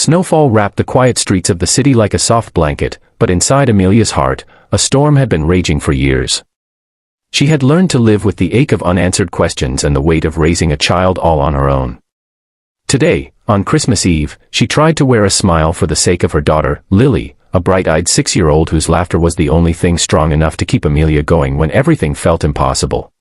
Snowfall wrapped the quiet streets of the city like a soft blanket, but inside Amelia's heart, a storm had been raging for years. She had learned to live with the ache of unanswered questions and the weight of raising a child all on her own. Today, on Christmas Eve, she tried to wear a smile for the sake of her daughter, Lily, a bright-eyed 6-year-old whose laughter was the only thing strong enough to keep Amelia going when everything felt impossible.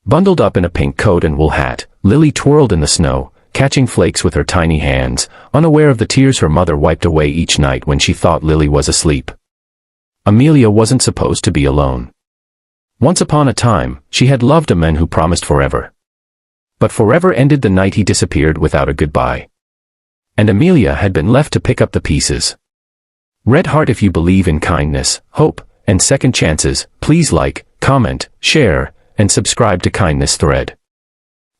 Bundled up in a pink coat and wool hat, Lily twirled in the snow, catching flakes with her tiny hands, unaware of the tears her mother wiped away each night when she thought Lily was asleep. Amelia wasn't supposed to be alone. Once upon a time, she had loved a man who promised forever. But forever ended the night he disappeared without a goodbye. And Amelia had been left to pick up the pieces. Red heart if you believe in kindness, hope, and second chances, please like, comment, share, and subscribe to Kindness Thread.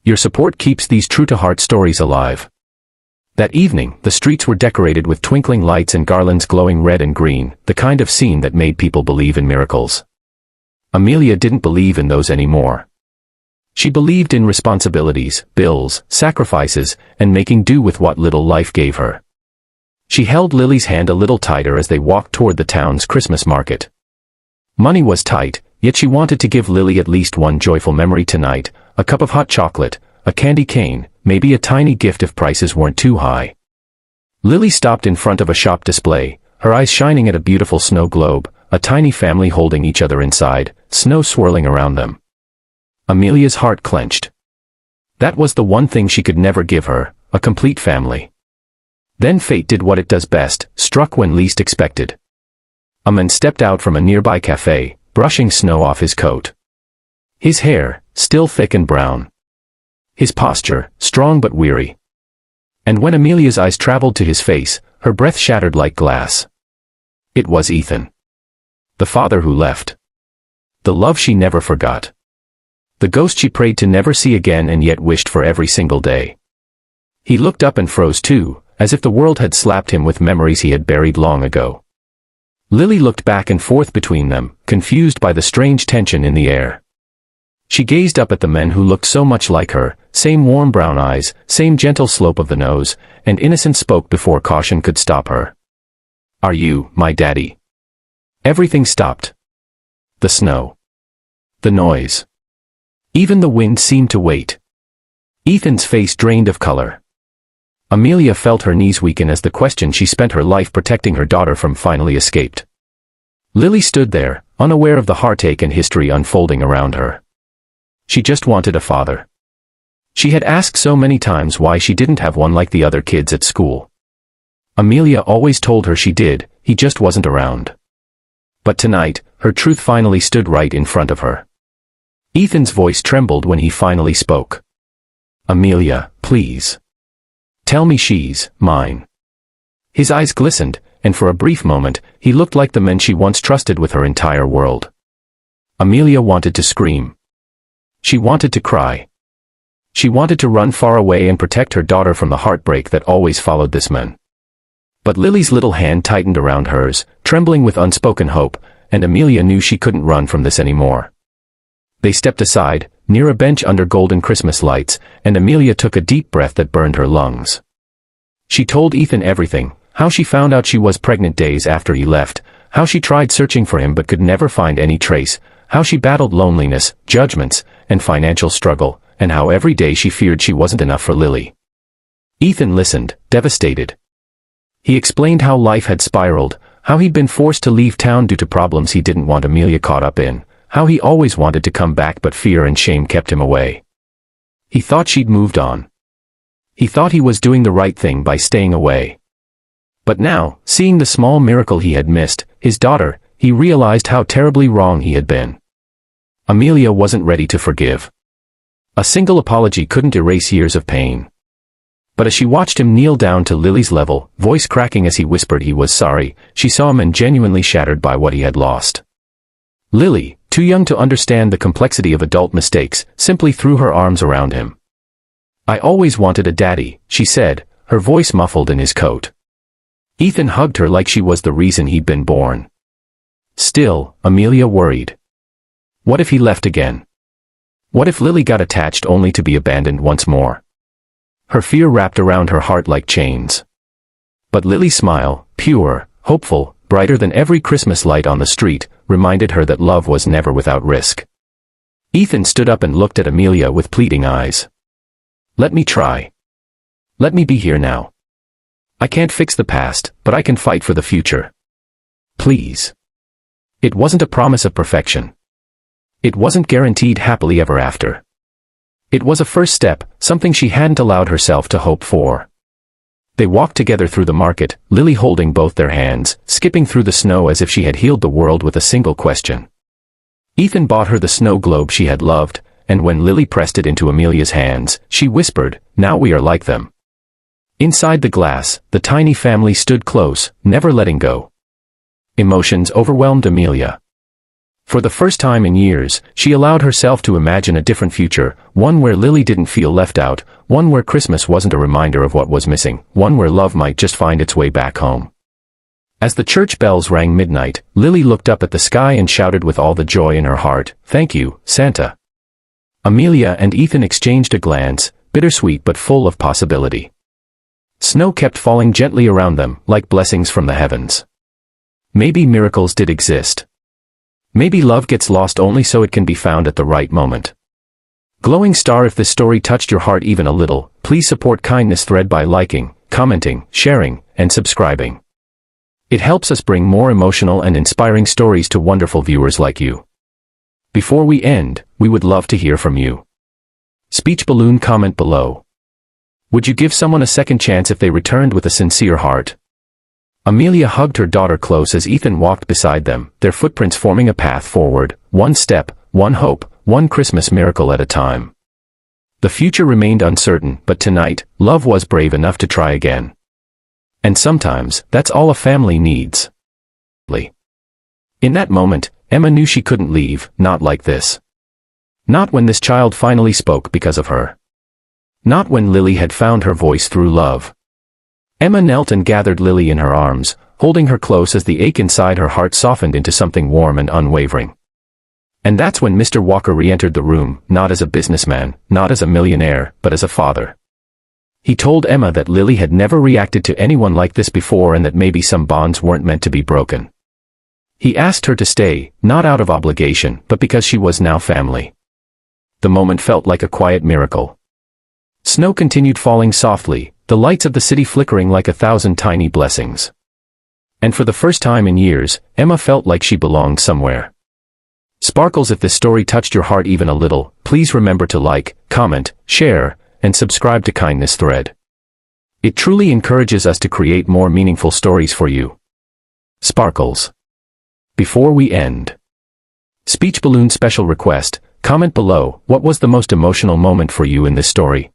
Your support keeps these true-to-heart stories alive. That evening, the streets were decorated with twinkling lights and garlands glowing red and green, the kind of scene that made people believe in miracles. Amelia didn't believe in those anymore. She believed in responsibilities, bills, sacrifices, and making do with what little life gave her. She held Lily's hand a little tighter as they walked toward the town's Christmas market. Money was tight, yet she wanted to give Lily at least one joyful memory tonight, a cup of hot chocolate, a candy cane, maybe a tiny gift if prices weren't too high. Lily stopped in front of a shop display, her eyes shining at a beautiful snow globe, a tiny family holding each other inside, snow swirling around them. Amelia's heart clenched. That was the one thing she could never give her, a complete family. Then fate did what it does best, struck when least expected. A man stepped out from a nearby cafe, brushing snow off his coat. His hair, still thick and brown. His posture, strong but weary. And when Amelia's eyes traveled to his face, her breath shattered like glass. It was Ethan. The father who left. The love she never forgot. The ghost she prayed to never see again and yet wished for every single day. He looked up and froze too, as if the world had slapped him with memories he had buried long ago. Lily looked back and forth between them, confused by the strange tension in the air. She gazed up at the men who looked so much like her, same warm brown eyes, same gentle slope of the nose, and innocence spoke before caution could stop her. "Are you, my daddy?" Everything stopped. The snow. The noise. Even the wind seemed to wait. Ethan's face drained of color. Amelia felt her knees weaken as the question she spent her life protecting her daughter from finally escaped. Lily stood there, unaware of the heartache and history unfolding around her. She just wanted a father. She had asked so many times why she didn't have one like the other kids at school. Amelia always told her she did, he just wasn't around. But tonight, her truth finally stood right in front of her. Ethan's voice trembled when he finally spoke. "Amelia, please. Tell me she's mine." His eyes glistened, and for a brief moment, he looked like the man she once trusted with her entire world. Amelia wanted to scream. She wanted to cry. She wanted to run far away and protect her daughter from the heartbreak that always followed this man. But Lily's little hand tightened around hers, trembling with unspoken hope, and Amelia knew she couldn't run from this anymore. They stepped aside, near a bench under golden Christmas lights, and Amelia took a deep breath that burned her lungs. She told Ethan everything, how she found out she was pregnant days after he left, how she tried searching for him but could never find any trace, how she battled loneliness, judgments, and financial struggle, and how every day she feared she wasn't enough for Lily. Ethan listened, devastated. He explained how life had spiraled, how he'd been forced to leave town due to problems he didn't want Amelia caught up in, how he always wanted to come back but fear and shame kept him away. He thought she'd moved on. He thought he was doing the right thing by staying away. But now, seeing the small miracle he had missed, his daughter, he realized how terribly wrong he had been. Amelia wasn't ready to forgive. A single apology couldn't erase years of pain. But as she watched him kneel down to Lily's level, voice cracking as he whispered he was sorry, she saw him and genuinely shattered by what he had lost. Lily, too young to understand the complexity of adult mistakes, simply threw her arms around him. "I always wanted a daddy," she said, her voice muffled in his coat. Ethan hugged her like she was the reason he'd been born. Still, Amelia worried. What if he left again? What if Lily got attached only to be abandoned once more? Her fear wrapped around her heart like chains. But Lily's smile, pure, hopeful, brighter than every Christmas light on the street, reminded her that love was never without risk. Ethan stood up and looked at Amelia with pleading eyes. "Let me try. Let me be here now. I can't fix the past, but I can fight for the future. Please." It wasn't a promise of perfection. It wasn't guaranteed happily ever after. It was a first step, something she hadn't allowed herself to hope for. They walked together through the market, Lily holding both their hands, skipping through the snow as if she had healed the world with a single question. Ethan bought her the snow globe she had loved, and when Lily pressed it into Amelia's hands, she whispered, "Now we are like them." Inside the glass, the tiny family stood close, never letting go. Emotions overwhelmed Amelia. For the first time in years, she allowed herself to imagine a different future, one where Lily didn't feel left out, one where Christmas wasn't a reminder of what was missing, one where love might just find its way back home. As the church bells rang midnight, Lily looked up at the sky and shouted with all the joy in her heart, "Thank you, Santa." Amelia and Ethan exchanged a glance, bittersweet but full of possibility. Snow kept falling gently around them, like blessings from the heavens. Maybe miracles did exist. Maybe love gets lost only so it can be found at the right moment. Glowing star, if this story touched your heart even a little, please support Kindness Thread by liking, commenting, sharing, and subscribing. It helps us bring more emotional and inspiring stories to wonderful viewers like you. Before we end, we would love to hear from you. Speech balloon comment below. Would you give someone a second chance if they returned with a sincere heart? Amelia hugged her daughter close as Ethan walked beside them, their footprints forming a path forward, one step, one hope, one Christmas miracle at a time. The future remained uncertain, but tonight, love was brave enough to try again. And sometimes, that's all a family needs. In that moment, Emma knew she couldn't leave, not like this. Not when this child finally spoke because of her. Not when Lily had found her voice through love. Emma knelt and gathered Lily in her arms, holding her close as the ache inside her heart softened into something warm and unwavering. And that's when Mr. Walker re-entered the room, not as a businessman, not as a millionaire, but as a father. He told Emma that Lily had never reacted to anyone like this before and that maybe some bonds weren't meant to be broken. He asked her to stay, not out of obligation, but because she was now family. The moment felt like a quiet miracle. Snow continued falling softly, the lights of the city flickering like 1,000 tiny blessings. And for the first time in years, Emma felt like she belonged somewhere. Sparkles, if this story touched your heart even a little, please remember to like, comment, share, and subscribe to Kindness Thread. It truly encourages us to create more meaningful stories for you. Sparkles. Before we end. Speech balloon special request, comment below, what was the most emotional moment for you in this story?